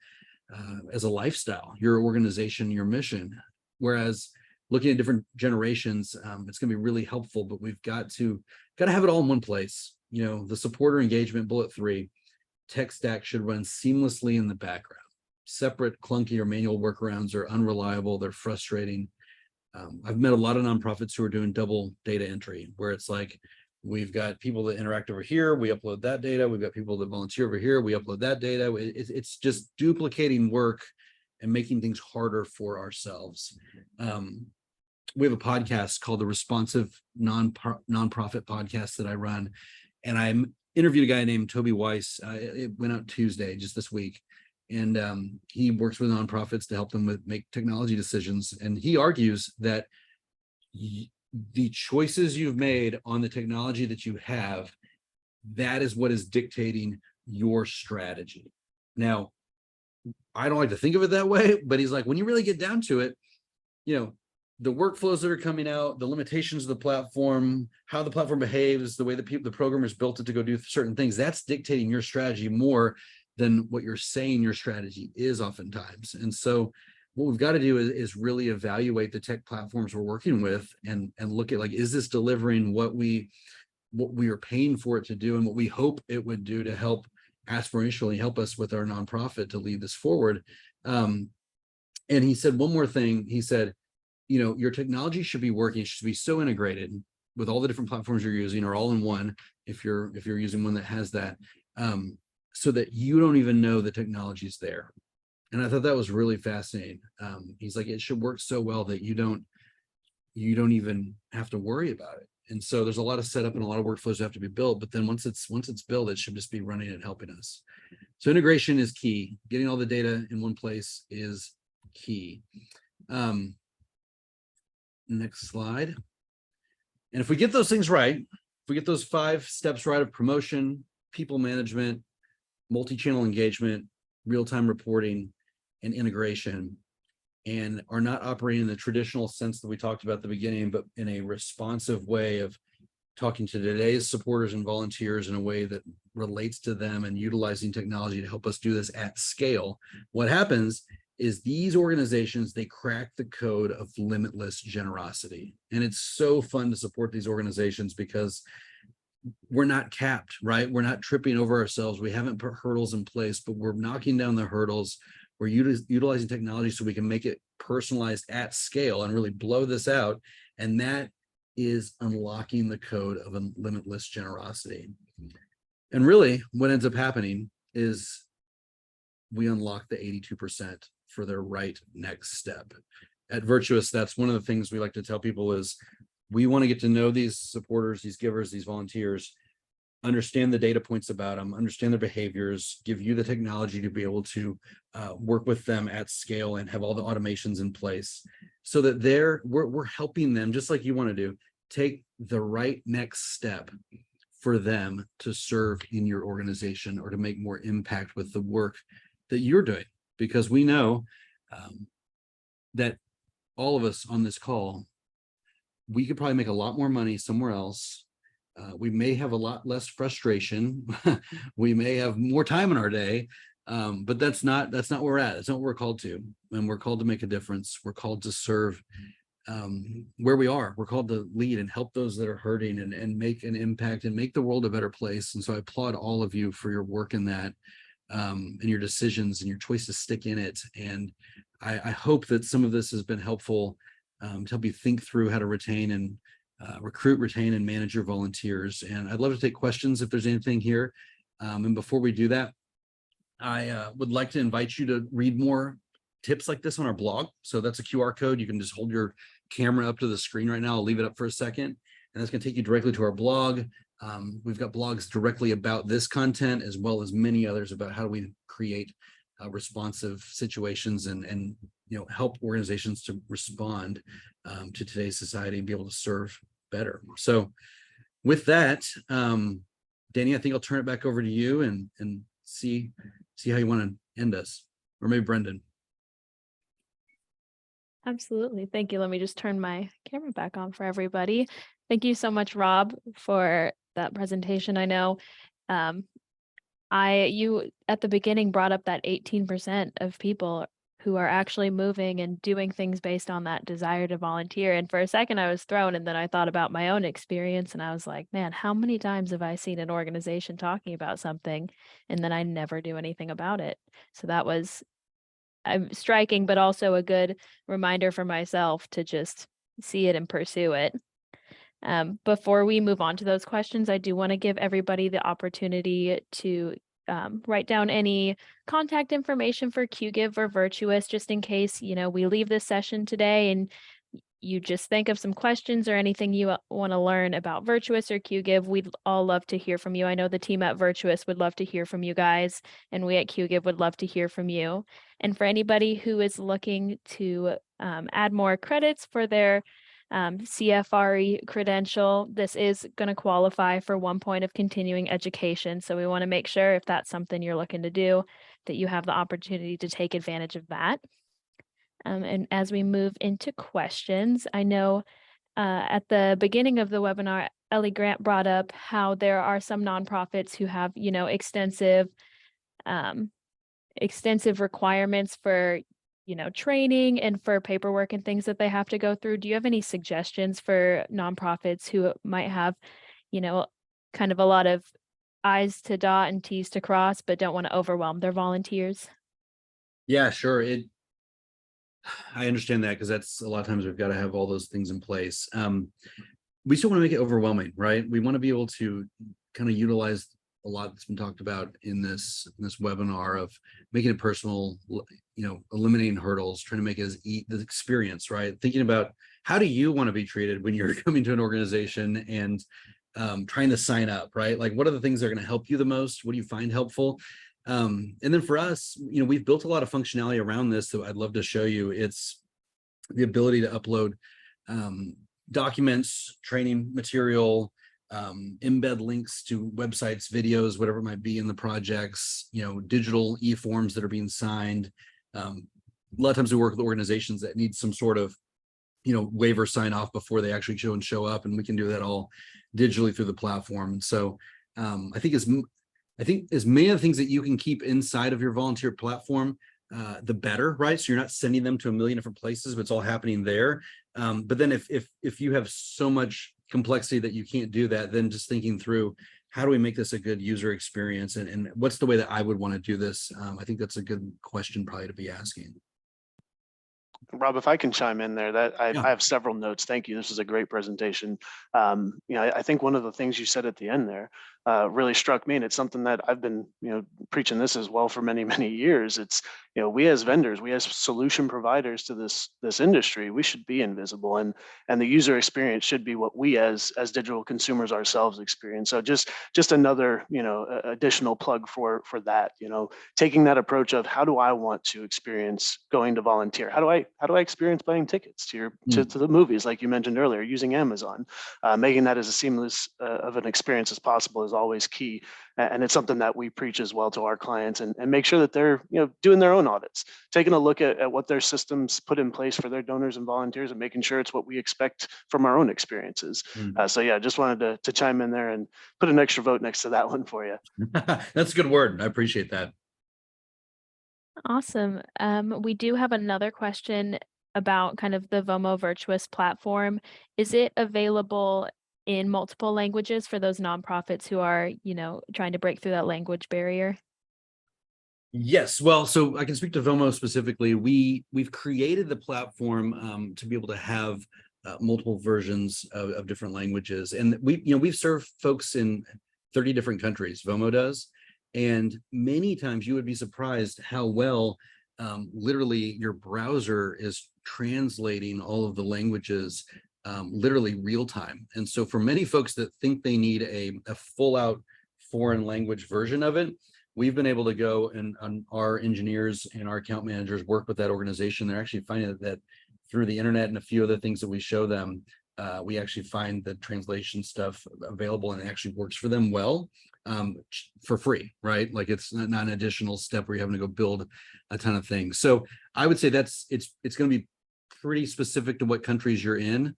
as a lifestyle, your organization, your mission. Whereas looking at different generations, it's going to be really helpful, but we've got to have it all in one place. The supporter engagement, bullet 3, tech stack should run seamlessly in the background. Separate, clunky, or manual workarounds are unreliable. They're frustrating. I've met a lot of nonprofits who are doing double data entry, where it's like, we've got people that interact over here, we upload that data. We've got people that volunteer over here, we upload that data. It's just duplicating work and making things harder for ourselves. We have a podcast called the Responsive Nonprofit Podcast that I run, and I interviewed a guy named Toby Weiss. It went out Tuesday, just this week, and he works with nonprofits to help them make technology decisions. And he argues that the choices you've made on the technology that you have, that is what is dictating your strategy. Now, I don't like to think of it that way, but he's like, when you really get down to it, the workflows that are coming out, the limitations of the platform, how the platform behaves, the way the programmers built it to go do certain things, that's dictating your strategy more than what you're saying your strategy is oftentimes. And so what we've got to do is really evaluate the tech platforms we're working with and look at, like, is this delivering what we are paying for it to do and what we hope it would do to help aspirationally help us with our nonprofit to lead this forward. And he said one more thing. He said, your technology should be working, it should be so integrated with all the different platforms you're using, or all in one if you're using one that has that, so that you don't even know the technology is there. And I thought that was really fascinating. He's like, it should work so well that you don't even have to worry about it. And so there's a lot of setup and a lot of workflows that have to be built, but then once it's built, it should just be running and helping us. So integration is key. Getting all the data in one place is key. Next slide. And if we get those things right, if we get those 5 steps right of promotion, people management, multi-channel engagement, real-time reporting, and integration, and are not operating in the traditional sense that we talked about at the beginning, but in a responsive way of talking to today's supporters and volunteers in a way that relates to them and utilizing technology to help us do this at scale, what happens is these organizations, they crack the code of limitless generosity. And it's so fun to support these organizations because we're not capped, right? We're not tripping over ourselves. We haven't put hurdles in place, but we're knocking down the hurdles. We're utilizing technology so we can make it personalized at scale and really blow this out. And that is unlocking the code of a limitless generosity. And really what ends up happening is we unlock the 82% for their right next step. At Virtuous, that's one of the things we like to tell people is we want to get to know these supporters, these givers, these volunteers, understand the data points about them, understand their behaviors, give you the technology to be able to work with them at scale and have all the automations in place so that we're helping them, just like you want to do, take the right next step for them to serve in your organization or to make more impact with the work that you're doing. Because we know that all of us on this call, we could probably make a lot more money somewhere else. We may have a lot less frustration. We may have more time in our day, but that's not where we're at. That's not what we're called to. And we're called to make a difference. We're called to serve where we are. We're called to lead and help those that are hurting and make an impact and make the world a better place. And so I applaud all of you for your work in that, and your decisions and your choice to stick in it. And I hope that some of this has been helpful to help you think through how to retain and recruit, retain, and manage your volunteers. And I'd love to take questions if there's anything here. And before we do that, I would like to invite you to read more tips like this on our blog. So that's a QR code. You can just hold your camera up to the screen right now. I'll leave it up for a second, and that's going to take you directly to our blog. We've got blogs directly about this content, as well as many others about how do we create responsive situations and help organizations to respond to today's society and be able to serve better. So with that, Danny, I think I'll turn it back over to you and see how you want to end us, or maybe Brendan. Absolutely. Thank you. Let me just turn my camera back on for everybody. Thank you so much, Rob, for that presentation. I know you at the beginning brought up that 18% of people who are actually moving and doing things based on that desire to volunteer. And for a second I was thrown, and then I thought about my own experience and I was like, man, how many times have I seen an organization talking about something and then I never do anything about it? So that was striking, but also a good reminder for myself to just see it and pursue it. Before we move on to those questions, I do want to give everybody the opportunity to write down any contact information for QGive or Virtuous, just in case, we leave this session today and you just think of some questions or anything you want to learn about Virtuous or QGive. We'd all love to hear from you. I know the team at Virtuous would love to hear from you guys, and we at QGive would love to hear from you. And for anybody who is looking to add more credits for their CFRE credential, this is going to qualify for 1 point of continuing education. So we want to make sure, if that's something you're looking to do, that you have the opportunity to take advantage of that. And as we move into questions, I know at the beginning of the webinar, Ellie Grant brought up how there are some nonprofits who have, extensive requirements for, training and for paperwork and things that they have to go through. Do you have any suggestions for nonprofits who might have, kind of a lot of I's to dot and T's to cross, but don't want to overwhelm their volunteers? Yeah, sure. I understand that, because that's a lot of times we've got to have all those things in place. We still want to make it overwhelming, right? We want to be able to kind of utilize a lot that's been talked about in this webinar of making it personal, eliminating hurdles, trying to make it as the experience, right? Thinking about how do you want to be treated when you're coming to an organization and trying to sign up, right? Like, what are the things that are going to help you the most? What do you find helpful? And then for us, we've built a lot of functionality around this that I'd love to show you. It's the ability to upload documents, training material, embed links to websites, videos, whatever it might be in the projects, digital e-forms that are being signed. A lot of times we work with organizations that need some sort of waiver sign off before they actually show up, and we can do that all digitally through the platform. And so I think as many of the things that you can keep inside of your volunteer platform, the better, right? So you're not sending them to a million different places, but it's all happening there. But then if you have so much complexity that you can't do that, then just thinking through, how do we make this a good user experience, and what's the way that I would want to do this? I think that's a good question probably to be asking. Rob, if I can chime in there, that Yeah. I have several notes. Thank you. This was a great presentation. I think one of the things you said at the end there really struck me, and it's something that I've been, preaching this as well for many, many years. It's, we as vendors, we as solution providers to this industry, we should be invisible, and the user experience should be what we as digital consumers ourselves experience. So just another, additional plug for that. Taking that approach of, how do I want to experience going to volunteer? How do I experience buying tickets to the movies, like you mentioned earlier, using Amazon? Making that as a seamless of an experience as possible is always key. And it's something that we preach as well to our clients, and make sure that they're doing their own audits, taking a look at what their systems put in place for their donors and volunteers, and making sure it's what we expect from our own experiences. So yeah, just wanted to chime in there and put an extra vote next to that one for you. That's a good word. I appreciate that. Awesome. We do have another question about kind of the Vomo Virtuous platform. Is it available in multiple languages for those nonprofits who are, trying to break through that language barrier? Yes. Well, so I can speak to Vomo specifically. We've created the platform to be able to have multiple versions of different languages, and we've served folks in 30 different countries. Vomo does, and many times you would be surprised how well literally your browser is translating all of the languages literally real time. And so for many folks that think they need a full out foreign language version of it, we've been able to go, and our engineers and our account managers work with that organization. They're actually finding that through the internet and a few other things that we show them, we actually find the translation stuff available, and it actually works for them well, for free, right? Like it's not an additional step where you're having to go build a ton of things. So I would say it's going to be pretty specific to what countries you're in.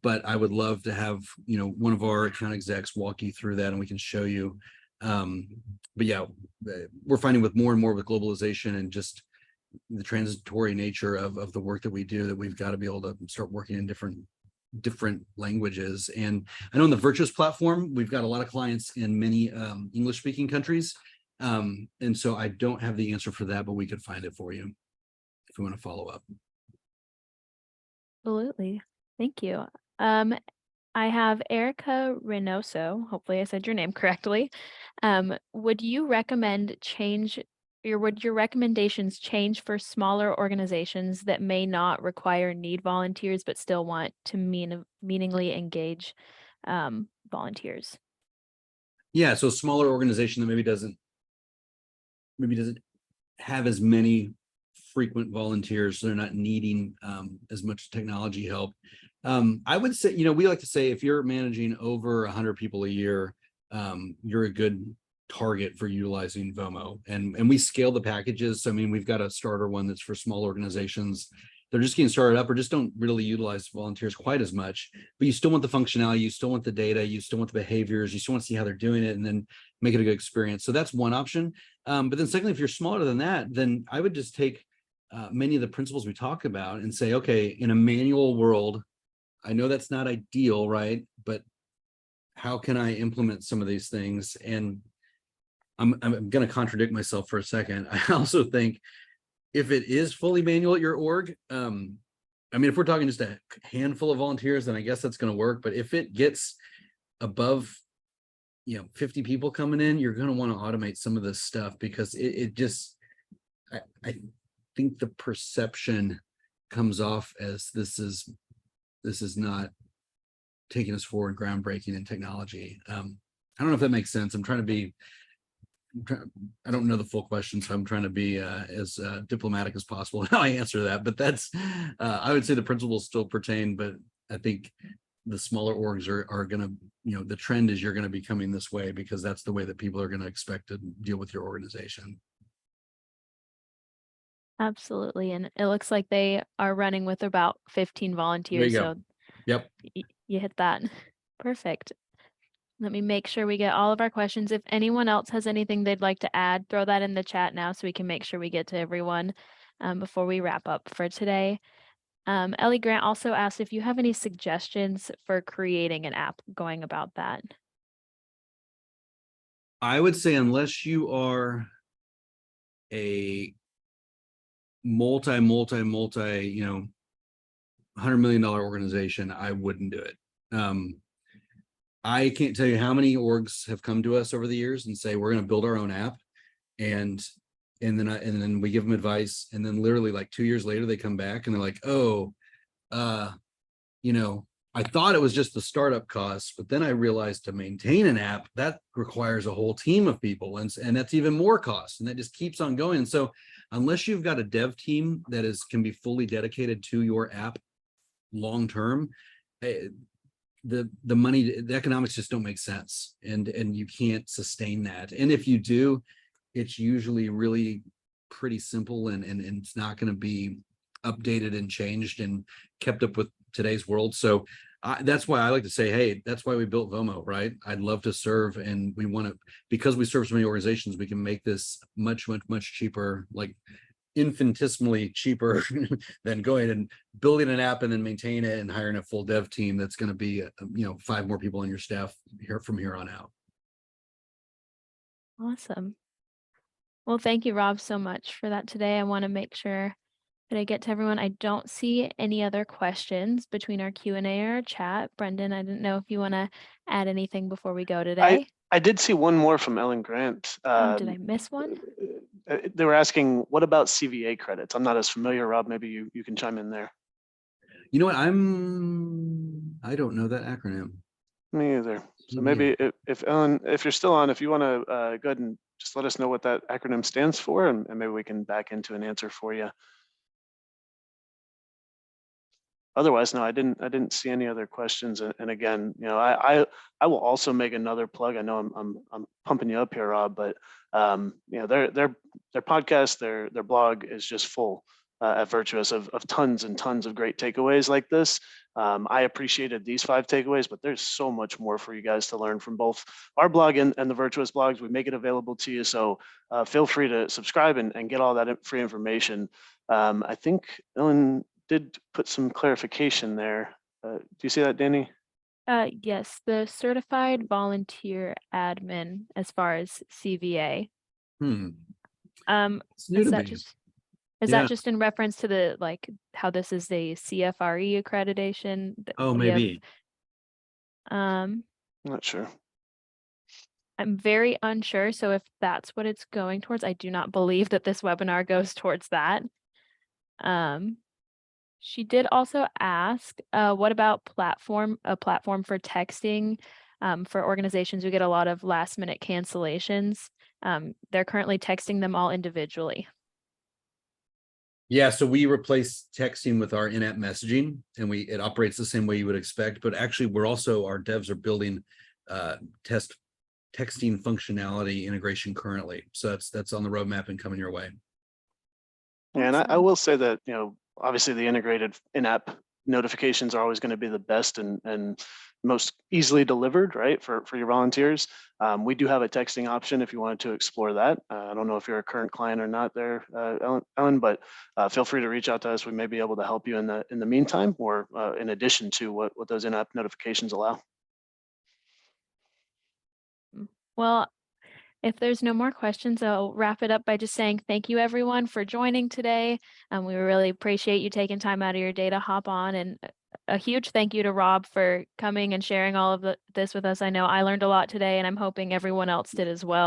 But I would love to have, one of our account execs walk you through that, and we can show you. But yeah, we're finding with more and more with globalization and just the transitory nature of the work that we do, that we've got to be able to start working in different languages. And I know in the Virtuous platform, we've got a lot of clients in many English speaking countries. And so I don't have the answer for that, but we could find it for you if you want to follow up. Absolutely. Thank you. I have Erica Reynoso. Hopefully I said your name correctly. Would you recommend would your recommendations change for smaller organizations that may not need volunteers, but still want to meaningfully engage volunteers? Yeah, so a smaller organization that maybe doesn't have as many frequent volunteers, so they're not needing as much technology help. I would say, we like to say if you're managing over 100 people a year, you're a good target for utilizing Vomo, and we scale the packages. So I mean, we've got a starter one that's for small organizations. They're just getting started up or just don't really utilize volunteers quite as much, but you still want the functionality, you still want the data, you still want the behaviors, you still want to see how they're doing it, and then make it a good experience. So that's one option. But then secondly, if you're smaller than that, then I would just take many of the principles we talk about and say, okay, in a manual world, I know that's not ideal, right? But how can I implement some of these things? And I'm going to contradict myself for a second. I also think if it is fully manual at your org, I mean, if we're talking just a handful of volunteers, then I guess that's going to work. But if it gets above, 50 people coming in, you're going to want to automate some of this stuff, because it just, I think the perception comes off as this is not taking us forward, groundbreaking in technology. I don't know if that makes sense. I don't know the full question, so I'm trying to be as diplomatic as possible in how I answer that. But that's, I would say the principles still pertain, but I think the smaller orgs are going to, the trend is you're going to be coming this way because that's the way that people are going to expect to deal with your organization. Absolutely. And it looks like they are running with about 15 volunteers. There you go. So Yep. you hit that. Perfect. Let me make sure we get all of our questions. If anyone else has anything they'd like to add, throw that in the chat now so we can make sure we get to everyone before we wrap up for today. Ellie Grant also asked if you have any suggestions for creating an app, going about that. I would say unless you are a multi, $100 million organization, I wouldn't do it. I can't tell you how many orgs have come to us over the years and say, we're going to build our own app. And then we give them advice. And then literally like 2 years later, they come back and they're like, oh, I thought it was just the startup costs, but then I realized to maintain an app that requires a whole team of people, and that's even more cost, and that just keeps on going. And so unless you've got a dev team that can be fully dedicated to your app long term, the money, the economics just don't make sense, and you can't sustain that. And if you do, it's usually really pretty simple, and it's not going to be updated and changed and kept up with today's world. So that's why I like to say, hey, that's why we built Vomo, right? I'd love to serve, and we want to, because we serve so many organizations, we can make this much cheaper, like infinitesimally cheaper than going and building an app and then maintain it and hiring a full dev team that's going to be 5 more people on your staff from here on out. Awesome. Well, thank you, Rob, so much for that today. I want to make sure that I get to everyone. I don't see any other questions between our Q&A or our chat. Brendan, I didn't know if you want to add anything before we go today. I did see one more from Ellen Grant. Oh, did I miss one? They were asking, what about CVA credits? I'm not as familiar, Rob. Maybe you can chime in there. You know what? I don't know that acronym. Me either. So CVA. maybe if Ellen, if you're still on, if you want to go ahead and just let us know what that acronym stands for, and maybe we can back into an answer for you. Otherwise, no, I didn't see any other questions. And again, I will also make another plug. I know I'm pumping you up here, Rob, but their podcast, their blog is just full at Virtuous of tons and tons of great takeaways like this. I appreciated these 5 takeaways, but there's so much more for you guys to learn from both our blog and the Virtuous blogs. We make it available to you, so feel free to subscribe and get all that free information. I think Ellen did put some clarification there. Do you see that, Danny? Yes, the certified volunteer admin as far as CVA. It's new Is to that me. that just in reference to the how this is a CFRE accreditation? Oh, maybe. I'm Not sure. very unsure. So if that's what it's going towards, I do not believe that this webinar goes towards that. She did also ask, what about a platform for texting for organizations who get a lot of last minute cancellations? They're currently texting them all individually. Yeah, so we replace texting with our in-app messaging, and it operates the same way you would expect. But actually, our devs are building texting functionality integration currently. So that's on the roadmap and coming your way. Yeah, and I will say that obviously the integrated in-app notifications are always going to be the best and most easily delivered, right, for your volunteers. We do have a texting option if you wanted to explore that. I don't know if you're a current client or not there, Ellen, but feel free to reach out to us. We may be able to help you in the meantime, or in addition to what those in-app notifications allow. Well, if there's no more questions, I'll wrap it up by just saying thank you everyone for joining today. We really appreciate you taking time out of your day to hop on, and a huge thank you to Rob for coming and sharing all of this with us. I know I learned a lot today, and I'm hoping everyone else did as well.